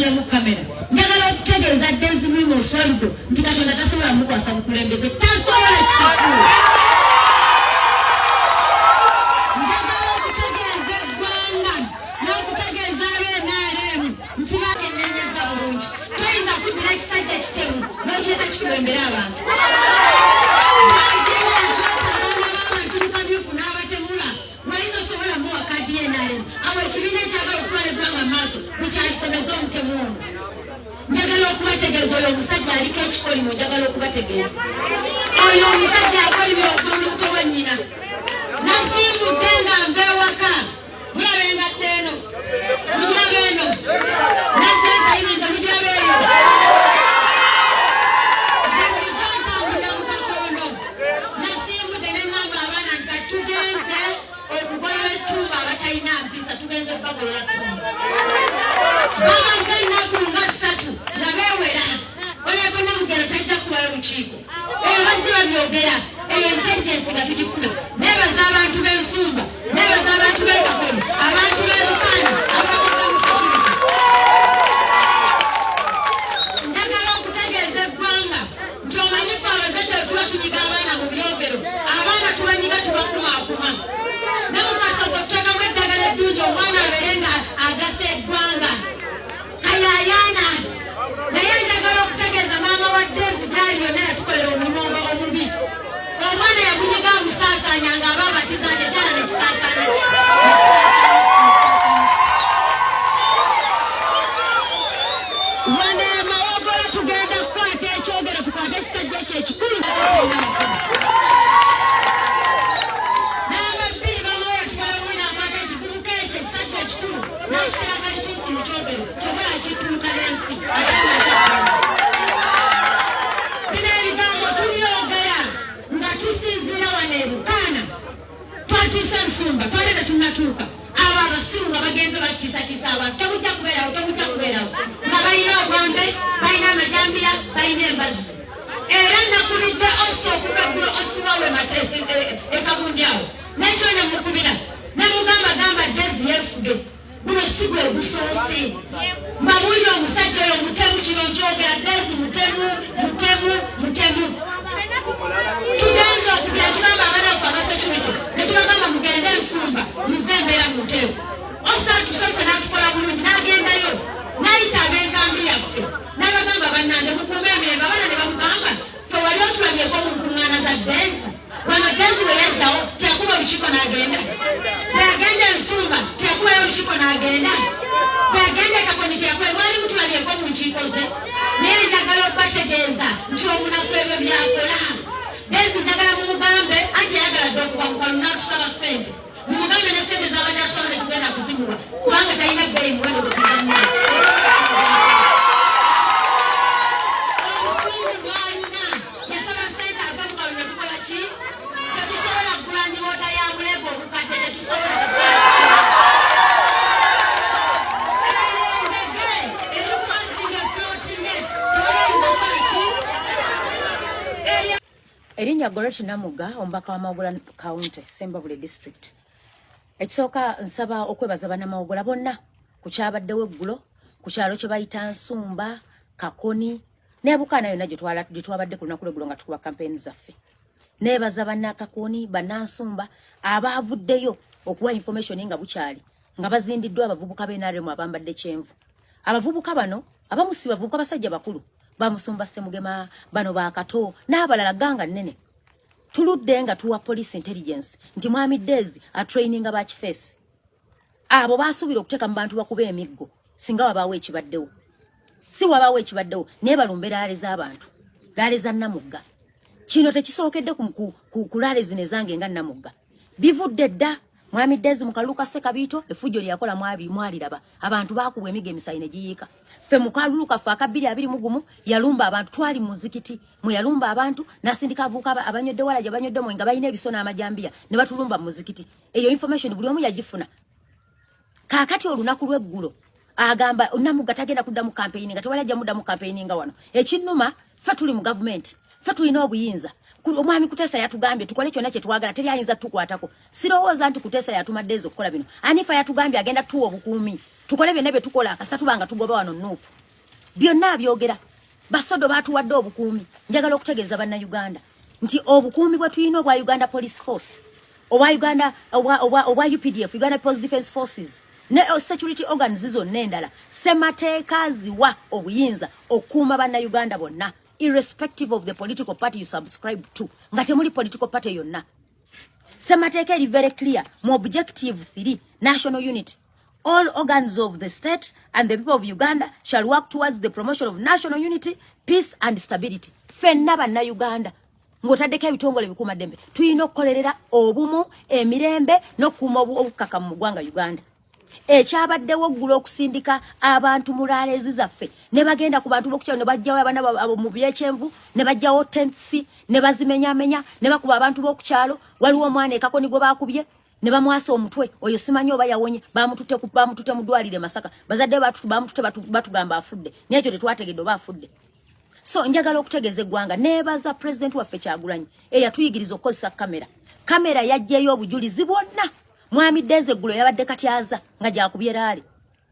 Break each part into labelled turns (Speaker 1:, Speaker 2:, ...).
Speaker 1: mu kamera njagala okutegeeza Daisy Mimi Oswaldo nti Katonda tasobola mukwasa bukulembeze tasobola kikafu njagala okutegeeza eggwanga n'okutegeeza abeNRM nti bakennenyeza bulungi toyinza kuddira ekisajja ekitemu n'okyeta kikulembera abantu ekibiina ekyagala okutwala eggwanga mu maaso bukyalikomeza omutemu ono njagala okubategeeza oyo omusajja aliko ekikolimo njagala okubategeeza oyo omusajja akolimira okulubuto wa nnyina nasimbudde nga nva ewaka mulaba engatta eno mulaba eno nasensayiriza mulaba eyo ntambulira mu kakondo nasimbudde ne ŋŋamba abaana nti katugenze okugoyola ettumba abatalina mpisa tugenze bagolola ttumba bamaze ennaku nga 3 nga beewera oleko namugero tajja kubayo lukiiko eyo baziba byogera eyo intelligence nga tugifuna nebaza abantu b'ensumba nebaza abantu b'ekakoni abantu b'erukaani abakoze mu security njagala okutegeeza eggwanga nti omanyifu abazadde wetuba tunyiga abaana mu byogero abaana tubanyiga tubakumaakuma namukasogottagamu eddagala eddungi omwana abeere nga agasa eggwanga kayayana naye njagala okutegeeza maama wa Daisy gyali yonna yatukolera omulimu omubi omwana yagunyiga amusaasaanya nga aba abatiza ndekyala nekisaasaana wane mawogola tugenda kukwata ekyogero tukwate ekisajja ekyo ekikulu twalenda tunatuuka abo abasiru nga bagenze batiisatiisa abantu tebujja kubeerawo nga balina obwambe balina amajambira balina embazzi era nakubidde osi okuva eggulo osiwawe mateesi ekabundi awo nekyo nemukubira nemugamba gamba Daisy yeefuge guno si gwe gusoose mbabuulira omusajja oyo mutemu kino nkyogera Daisy mutemu tugenza okugenda tugamba abanafu abasecurity netubagamba mugende ensumba muzembeera mutewo osatusoose n'atukola bulungi n'agendayo n'ayita ab'enkambi yaffe n'abagamba bannange mukuuma emirembe abaana ne bamugamba ffe wali otulabyeko mu nkuŋŋaana za Daisy wano Daisy bwe yajjawo teyakuba olukiiko n'agenda bweyagenda ensumba teyakubayo olukiiko n'agenda bweyagenda ekakoni teyakubayo mwali mutulabyeko mu nkiiko ze naye njagala okubategeeza nti omunafu ebyo byakola Daisy njagala mumugambe anti yayagala dde okuva mu kalulu n'atusaba ssente mumugambe ne ssente z'abadde atusaba ne tugenda kuzimulwa kubanga talina bbeeyi muwendo gwe tuzannya obusungu bw'alina yasaba ssente ava mu kalulu ne tukola ki tetusobola kugula ndiwoota ya muleego obukadde tetusobola
Speaker 2: Erinnya Goreti Namuga omubaka wa Mawogola County Sembabule District. Ekisooka nsaba okwebaza bannamawogola bonna ku kyabaddewo eggulo ku kyalo kye bayita Nsumba, Kakoni ne Bukaana yonna gye twabadde ku lunaku lw'eggulo nga tukuba kampeyini zaffe. Neebaza bannakakoni bannansumba abaavuddeyo okuwa information nga bukyali nga bazindiddwa abavubuka b'NRM abambadde kyenvu. Abavubuka bano abamu si bavubuka basajja bakulu bamusumba Ssemugema bano bakato n'abalala ganga nnene. Tuludde nga tuwa police intelligence nti mwami Daisy a training aba kifeesi. Abo baasubira okuteeka mu bantu bakube emiggo singa wabaawo ekibaddewo. Si wabaawo ekibaddewo naye balumbe laale z'abantu. Laale za Namugga. Kino tekisookedde ku laale zino ezange nga Namugga. Bivudde dda mwami Daisy mu Kalulu ka Ssekabiito effujjo lyakola mwaliraba abantu baakubwa emiggo emisayi ne giyiika. Ffe mu Kalulu kaffe aka 221 yalumba abantu twali mu muzikiti mwe yalumba abantu n'asindika avuuka abanywedde walaja abanywedde mwe nga balina ebiso n'amajambiya ne batulumba mu muzikiti. Eyo information buli omu yagifuna. Kaakati olunaku lw'eggulo agamba Namugga tagenda kuddamu campaigning nga tewalajja muddamu campaigning nga wano. Ekinnuma ffe tuli mu government ffe tulina obuyinza. Omwami Kuteesa yatugambye tukole kyonna kye twagala teri ayinza tukwatako. Sirowooza nti Kuteesa yatumadde okukola bino. Anifa yatugambye agenda tuwa obukuumi. Tukole byonna bye tukola akasatu banga tugoba wano Nuupu. byonna byogera basodo batuwadde obukuumi njagala okutegeeza bannayuganda nti obukuumi bwe tulina obwa Uganda Police Force obwa Uganda obwa UPDF Uganda Post Defense Forces ne security organs zonna endala semateeka ziwa obuyinza okuuma bannayuganda bonna irrespective of the political party you subscribe to nga temuli political party yonna semateeka eri very clear mu objective 3 national unity. All organs of the state and the people of Uganda shall work towards the promotion of national unity, peace and stability. Fenna banna Uganda. Ngotadeka ebitongole bikuma dembe. Tuyina okukolerera obumu, emirembe n'okuuma obukaka mu ggwanga Uganda. Ekyabaddewo oggulo okusindika abantu mu laaleezi zaffe ne bagenda ku bantu b'okukyalo ne bajjawo abaana mu byekyenvu ne bajjawo tentsi ne bazimenyamenya ne bakuba abantu b'okukyalo waliwo omwana ekakoni gwe baakubye ne bamwasa omutwe oyo simanyi oba yawonye bamutute mu ddwaliro Masaka bazadde bamutute batugamba afudde n'ekyo tetwategedde oba afudde. So njagala okutegeeza eggwanga neebaza president waffe Kyagulanyi eyatuyigiriza okukozesa kamera yajjeyo obujulizi bwonna. Mwami Deze eggulo yabadde katyaza nga gyakubye laale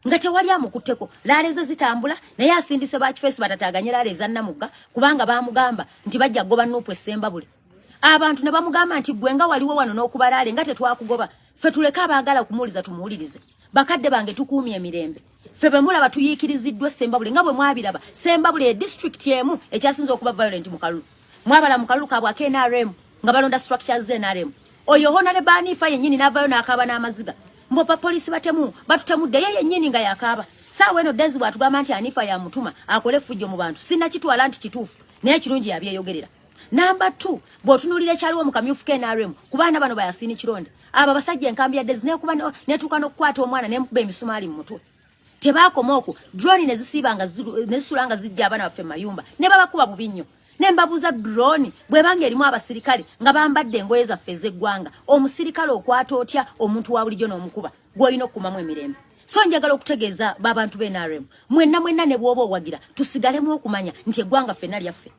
Speaker 2: nga tewali amukutteko laale ze zitambula naye asindise bakifeesi batataganye laale ezannamugga kubanga bamugamba nti bajja goba Nuupu Essembabule. Abantu ne bamugamba nti gwe nga waliwo wano n'okuba laale nga tetwakugoba ffe tuleke abaagala kumuwuliza tumuwulirize bakadde bange tukuumye emirembe ffe bwe mulaba tuyiikiriziddwa Essembabule nga bwe mwabiraba Ssembabule district emu ekyasinza okuba violent mu Kalulu mwabala mu Kalulu kaabwe NRM nga balonda structures ze NRM oyo hona ne Banifa yennyini n'avaayo n'akaaba n'amaziga mbopa polisi batemu batutemudde ye yennyini nga yakaaba saawa eno Dezi bwatugamba nti Anifa yamutuma akole fujjo mu bantu sinnakitwala nti kituufu naye kirungi yabyeyogerera. Number 2 bw'otunuulira ekyaliwo mu kamyufu k'NRM ku baana bano bayasiini kironde abo abasajja enkambi ya Dezi netuuka n'okukwata omwana n'emukuba emisumaali mu mutwe tebaakoma okwo drone ne zisiiba nga nezisula nga zijja abaana baffe mu mayumba ne babakuba bubi nnyo. Nembabuza drone bwebanga erimu abasirikale nga bambadde engoye zaffe ez'eggwanga omusirikale okwata otya omuntu wa bulijjo n'omukuba gw'olina okukumamu emirembe. So njagala okutegeeza b'abantu b'NRM mwenna ne bw'oba owagira tusigalemu okumanya nti eggwanga ffenna lyaffe.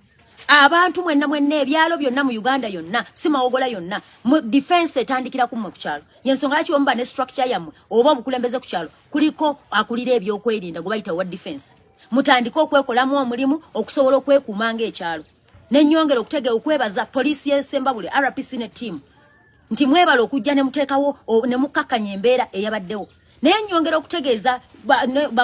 Speaker 2: Abantu mwenna ebyalo byonna mu Uganda yonna si mawogola yonna mu defense etandikira kumwe ku kyalo yensonga laki omuba ne structure yammwe oba obukulembeze ku kyalo kuliko akulira ebyokwerinda gwe bayita wa defense. Mutandika okwekolamu omulimu okusobola okwekuuma ng'ekyalo. N'ennyongera okutegeeza okwebaza poliisi y'Essembabule RPC ne team nti mwebala okujja ne muteekawo ne mukakkanya embeera eyabaddewo. Naye nnyongera okutegeeza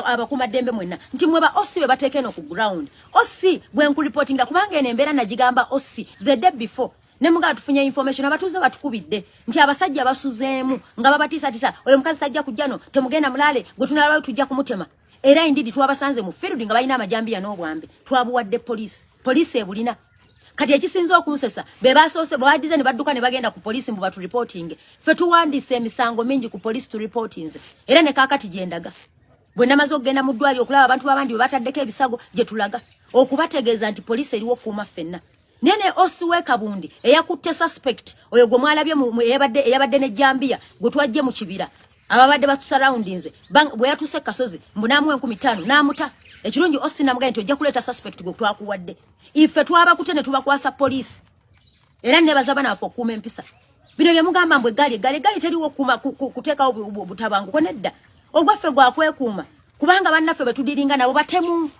Speaker 2: abakuumaddembe mwenna nti mweba OSI be bateeka eno ku ground. OSI bwe nkuripotinga kubanga eno embeera nagigamba OSI the day before ne mugaa tufunye information abatuuze batukubidde nti abasajja basuzeemu nga babatiisatiisa oyo mukazi tajja kujja no temugenda mulaale gwe tunalawo tujja kumutema. Era indidi twabasanze mu field nga balina amajambiya n'obwambe twabuwadde poliisi ebulina kati ekisinza okunsesa be basoose bwadize ne badduka ne bagenda ku poliisi mbu batu reporting ffe tuwandiise emisango mingi ku poliisi tu reportings era ne kaakati gyendaga bwe namaze okugenda mu ddwaliro okulaba abantu babandi bwe bataddeko ebisago gye tulaga okubategeeza nti poliisi eriwo okuuma ffenna. Nene Osiwe Kabundi eyakutte suspect oyo gwe mwalabye eyabadde ne jambiya gwe twajje mu kibira ababadde batusurroundinze bwe yatuse kasozi mbunamu 15 namuta ekirungi Osi namugamba nti ojja kuleeta suspect gwe twakuwadde ife twabakute ne tubakwasa poliisi era ne bazaba naffe okuuma empisa. Bino bye mugamba mbwe gali teriwo kuteekawo butabanguko nedda ogwaffe gwakwekuuma kubanga bannaffe betudiringa nabo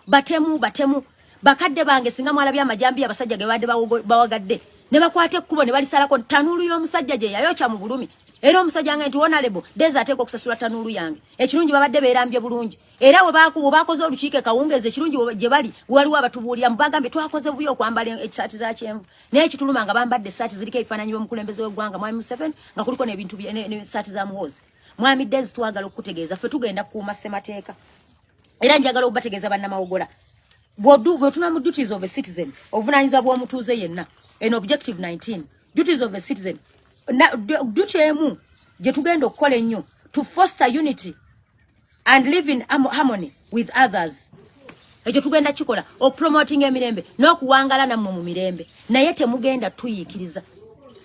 Speaker 2: batemu bakadde bange singa mwalabye amajambiya abasajja ge badde bawagadde ne bakwata ekkubo ne balisalako tanuulu y'omusajja gye yayokya mu bulumi. Era omusajja nge nti honorable Deze ateekwa okusasula tanuulu yange ekirungi babadde beerambye bulungi era bwe bakoze olukiiko kawungeezi ekirungi gye bali waliwo abatubuulira mubagambye twakoze bubi okwambala ekisaati za kyenvu naye ekituluma nga bambadde essaati ziriko ebifaananyi by'omukulembeze w'eggwanga mwami Museveni nga kuliko n'ebintu n'essaati za muhoozi. Mwami Deze twagala okukutegeeza ffe tugenda kukuuma ssemateeka era njagala okubategeeza bannamawogola bw'otuna mu duties of a citizen obuvunaanyizibwa bw'omutuuze yenna en objective 19 duties of a citizen duty emu gye tugenda okukola ennyo to foster unity and live in harmony with others. Ekyo tugenda kikola okupromoting emirembe n'okuwangala nammwe mu mirembe naye temugenda tuyiikiriza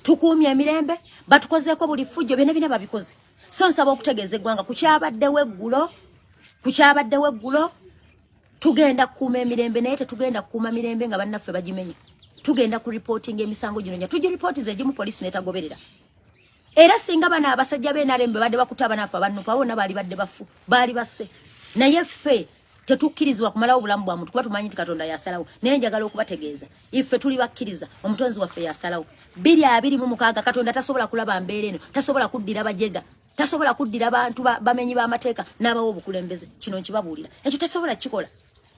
Speaker 2: tukuumye emirembe batukozeeko buli fujjo byonna babikoze. So nsaba okutegeeza eggwanga ku kyabaddewo eggulo tugenda kukuuma emirembe naye tetugenda kukuuma mirembe nga bannaffe bagimenya. Tugenda ku reporting emisango gino nya tugiripootize egimu poliisi netagoberera. Era singa bana abasajja b'NRM badde bakuta abanafu abanupa bonna baali badde bafu baali basse naye ffe tetukkirizibwa kumalawo obulamu bwa muntu kuba tumanyi nti Katonda yasalawo naye njagala okubategeeza iffe tuli bakkiriza omutonzi waffe yasalawo 2:26 Katonda tasobola kulaba mbeera eno tasobola kuddira bajega tasobola kuddira abantu bamenyi b'amateeka n'abawo obukulembeze kino nkibabuulira ekyo tasobola kikola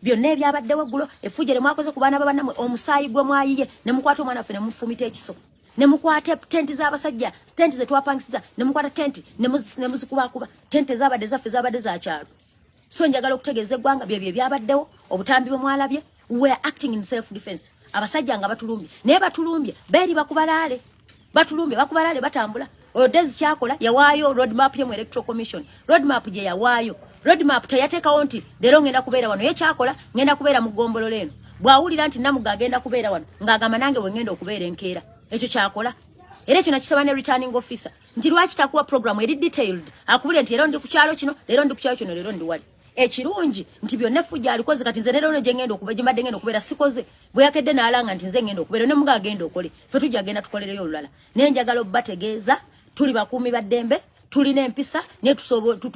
Speaker 2: byonna ebyabaddewo eggulo effujjere mwakoze ku baana b'abannamwe omusaayi gwe mwayiye ne mukwata omwana waffe ne mufumita ekiso ne mukwata tenti z'abasajja tenti ze twapangisiza ne mukwata tenti ne muzikubakuba tenti zabadde zaffe zabadde za kyalo so njagala okutegeeza eggwanga bye byabaddewo obutambi bwe mwalabye we are acting in self defense abasajja nga batulumbye naye batulumbye beeri bakubalaale batulumbye bakubalaale batambula odezi kyakola yawaayo roadmap ye mu electoral commission roadmap gye yawaayo roadmap teyateekawo nti leero ngenda kubeera wano ye kyakola ngenda kubeera mu ggombolola eno bw'awulira nti Namuga agenda kubeera wano ng'agamba nange bwe ngenda okubeera enkeera ekyo kyakola era ekyo nakisaba ne returning officer nti lwaki takuwa program eri detailed akubule nti leero ndi ku kyalo kino leero ndi ku kyalo kino leero ndi wali ekirungi nti byonna effujja alikoze kati nze leero gye ngenda okubeera mbadde ngenda okubeera sikoze bwe yakedde n'alanga nti nze ngenda okubeera ne Muga agenda okole ffe tujja agenda tukolereyo olulala naye njagala obbategeeza tuli bakuumi baddembe tulina empisa naye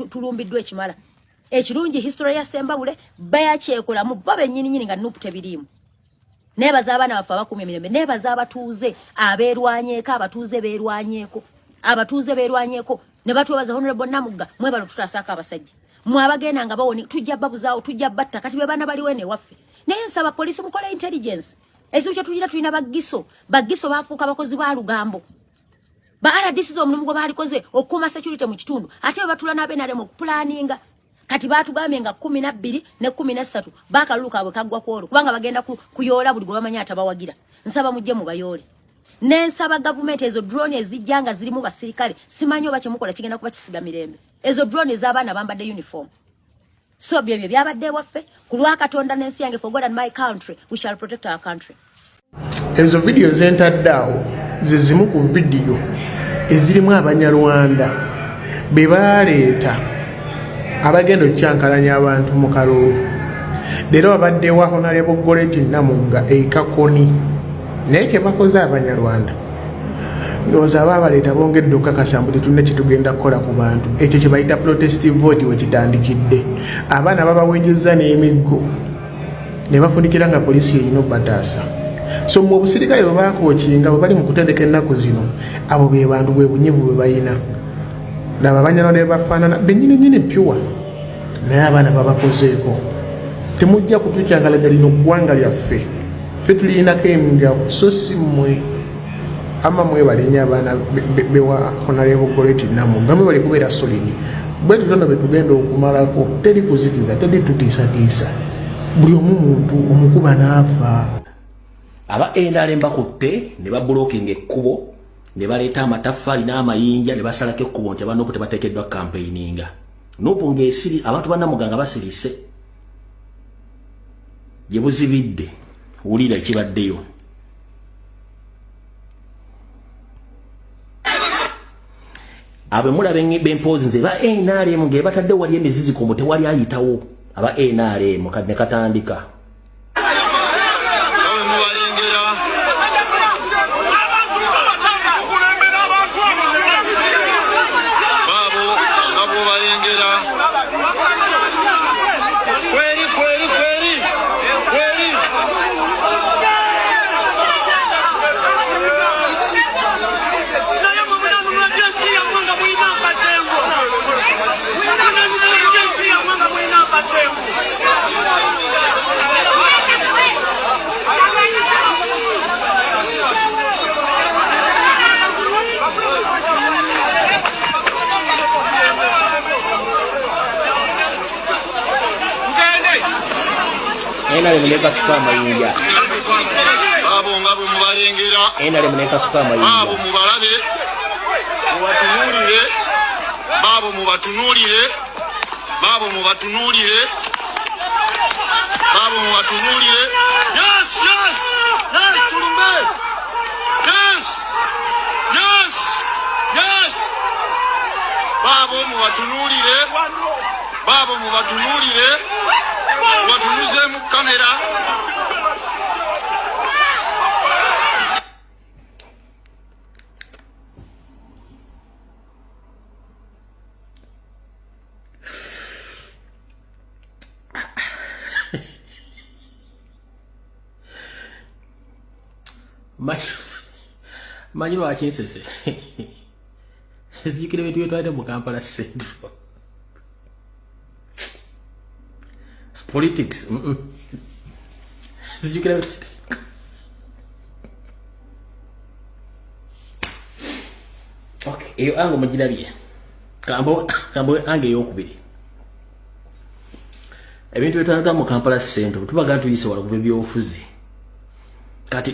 Speaker 2: tulumbiddwa ekimala ekirungi history ya Sembabule bayakyekolamu bo bennyini nga nupu tebiriimu nebaza abaana baffe abakuumye emirembe nebaza abatuuze abeerwanyeeko abatuuze beerwanyeeko ne batwebaza Honorable Namuga mwe bano tutasaako abasajja mwe abagenda nga bawoni tujja babuzaawo tujja batta kati be baana baliwo ene waffe naye nsaba poliisi mukole intelligence ekizibu kye tugira tulina baggiso baafuuka bakozi ba lugambo ba RDC omulimu gwe baalikoze okukuuma security mu kitundu ate be batula n'abenaremu okupulaninga kati baatugambye nga 12 ne 13 baakalulu kaabwe kaggwa kwolwo kubanga bagenda kuyoola buli gwe bamanyi atabawagira nsaba mujje mu bayoole nensaba gavumenti ezo drone ezijja nga zirimu basirikale simanyi oba kyemukola kigenda kuba kisiga mirembe ezo drone ez'abaana bambadde uniform so byebyo byabadde waffe ku lwa Katonda n'ensi yange for God and my country we shall protect our country.
Speaker 3: Ezo video zentaddawo ze zimu ku video ezirimu Abanyarwanda be baleeta abagenda okyankalanya abantu mu kalulu leero babaddewa Honorable Goreti Namuga Kakoni naye kye bakoze Abanyarwanda ndowooza ababaleeta bongedde okukakasa mbu tetulina kye tugenda kukola ku bantu ekyo kye bayita protest vote we kitandikidde abaana babawenjeza n'emiggo ne bafundikira nga poliisi erina obbataasa so mu obusirikale bwe bakookinga bwe bali mu kutendeka ennaku zino abo be bantu bwe bunyivu bwe bayina laba Abanyarwanda be bafaanana bennyininyini pyuwa naye abaana babakozeeko temujja kutukyangalanya lino ggwanga lyaffe ffe tulirinako emigabo so si mmwe ama mwebale nnyo abaana bewa Honorable Goreti Namuga mwebale kubeera solid bwe tutono be tugenda okumalako teri kuzikiza teri tutiisatiisa buli omu muntu omukuba n'afa.
Speaker 4: Aba NRM bakutte ne babulookinga ekkubo ne baleeta amataffaali n'amayinja ne basalako ekkubo nti abantu tebateekeddwa campaigninga Nupu ng'esiri abantu ba Namuga nga basirise gye buzibidde wulira ekibaddeyo. Abe mulabe b'empoozi nze ba NRM nge batadde wali emiziziko tewali ayitawo aba NRM kadde katandika. NRM muneka suka amayinja
Speaker 5: babo ngabo mubalengera
Speaker 4: NRM muneka suka amayinja
Speaker 5: babo mubalabe mubatunulire babo mubatunulire babo mubatunulire babo mubatunulire yes yes yes tulumbe yes yes yes babo mubatunulire babo mubatunulire watunuze mu kamera
Speaker 4: manyi lwaki nsese ezijukira bintu byetwalidde mu Kampala Central politics ezijukira okay eyo ango mugirabye kambo ange eyokubiri ebintu byetwalidde mu Kampala Central tubaga tuyise wala kuva ebyobufuzi kati